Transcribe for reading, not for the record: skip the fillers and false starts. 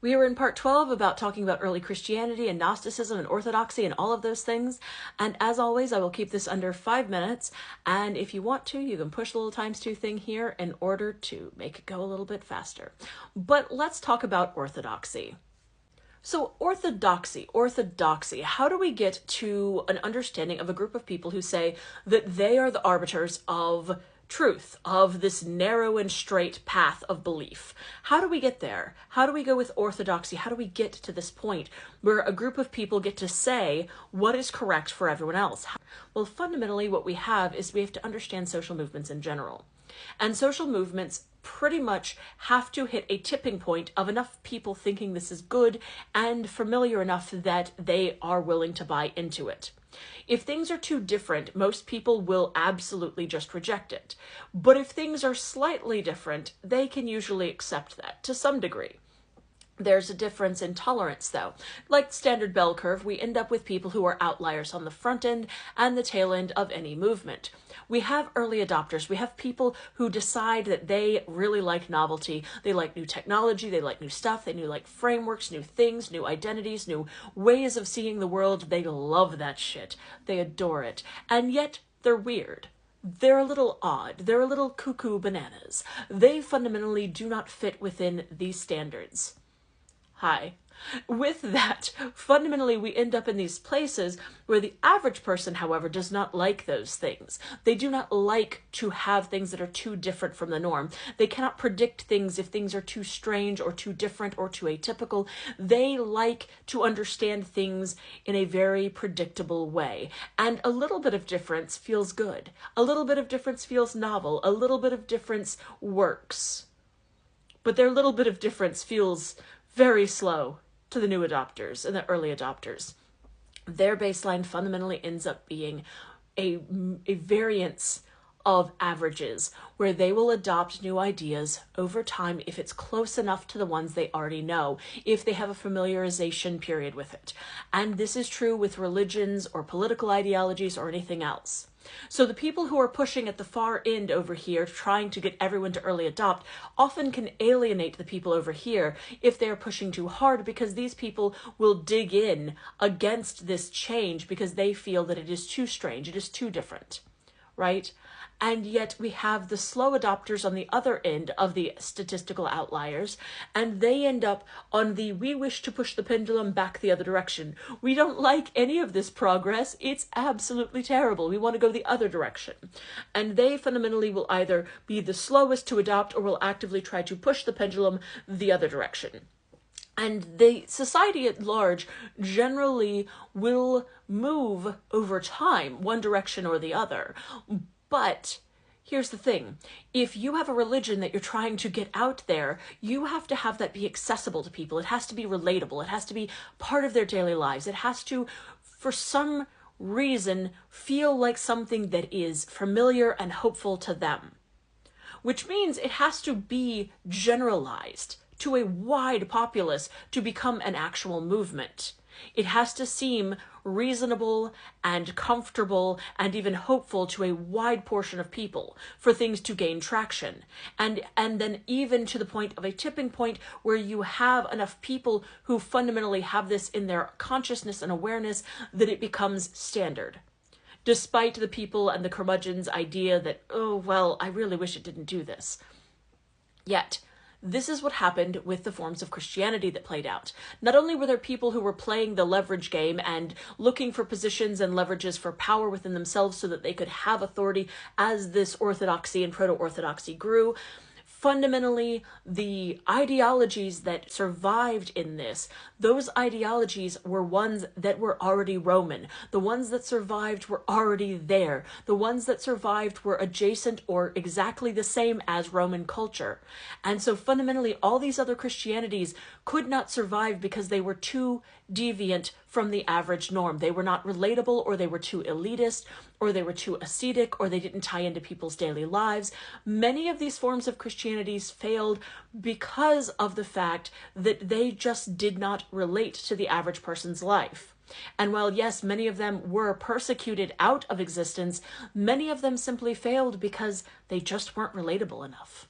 We are in part 12 about talking about early Christianity and Gnosticism and Orthodoxy and all of those things. And as always, I will keep this under 5 minutes. And if you want to, you can push the little ×2 thing here in order to make it go a little bit faster. But let's talk about orthodoxy. So orthodoxy, how do we get to an understanding of a group of people who say that they are the arbiters of truth, of this narrow and straight path of belief? How do we get there? How do we go with orthodoxy? How do we get to this point where a group of people get to say what is correct for everyone else? Well, fundamentally what we have is we have to understand social movements in general. And social movements pretty much have to hit a tipping point of enough people thinking this is good and familiar enough that they are willing to buy into it. If things are too different, most people will absolutely just reject it. But if things are slightly different, they can usually accept that to some degree. There's a difference in tolerance, though. Like standard bell curve, we end up with people who are outliers on the front end and the tail end of any movement. We have early adopters. We have people who decide that they really like novelty. They like new technology. They like new stuff. They like frameworks, new things, new identities, new ways of seeing the world. They love that shit. They adore it. And yet they're weird. They're a little odd. They're a little cuckoo bananas. They fundamentally do not fit within these standards. Hi. With that, fundamentally, we end up in these places where the average person, however, does not like those things. They do not like to have things that are too different from the norm. They cannot predict things if things are too strange or too different or too atypical. They like to understand things in a very predictable way. And a little bit of difference feels good. A little bit of difference feels novel. A little bit of difference works. But their little bit of difference feels very slow to the new adopters and the early adopters. Their baseline fundamentally ends up being a variance of averages, where they will adopt new ideas over time if it's close enough to the ones they already know, if they have a familiarization period with it. And this is true with religions or political ideologies or anything else. So the people who are pushing at the far end over here, trying to get everyone to early adopt, often can alienate the people over here if they're pushing too hard, because these people will dig in against this change because they feel that it is too strange, it is too different, right? And yet we have the slow adopters on the other end of the statistical outliers, and they end up on the we wish to push the pendulum back the other direction. We don't like any of this progress. It's absolutely terrible. We want to go the other direction. And they fundamentally will either be the slowest to adopt or will actively try to push the pendulum the other direction. And the society at large generally will move over time, one direction or the other. But here's the thing. If you have a religion that you're trying to get out there, you have to have that be accessible to people. It has to be relatable. It has to be part of their daily lives. It has to, for some reason, feel like something that is familiar and hopeful to them. Which means it has to be generalized to a wide populace to become an actual movement. It has to seem reasonable and comfortable and even hopeful to a wide portion of people for things to gain traction. And then even to the point of a tipping point where you have enough people who fundamentally have this in their consciousness and awareness that it becomes standard. Despite the people and the curmudgeon's idea that, oh, well, I really wish it didn't do this. Yet, this is what happened with the forms of Christianity that played out. Not only were there people who were playing the leverage game and looking for positions and leverages for power within themselves so that they could have authority as this orthodoxy and proto-orthodoxy grew, fundamentally, the ideologies that survived in this, those ideologies were ones that were already Roman. The ones that survived were already there. The ones that survived were adjacent or exactly the same as Roman culture. And so fundamentally, all these other Christianities could not survive because they were too deviant from the average norm. They were not relatable, or they were too elitist, or they were too ascetic, or they didn't tie into people's daily lives. Many of these forms of Christianities failed because of the fact that they just did not relate to the average person's life. And while, yes, many of them were persecuted out of existence, many of them simply failed because they just weren't relatable enough.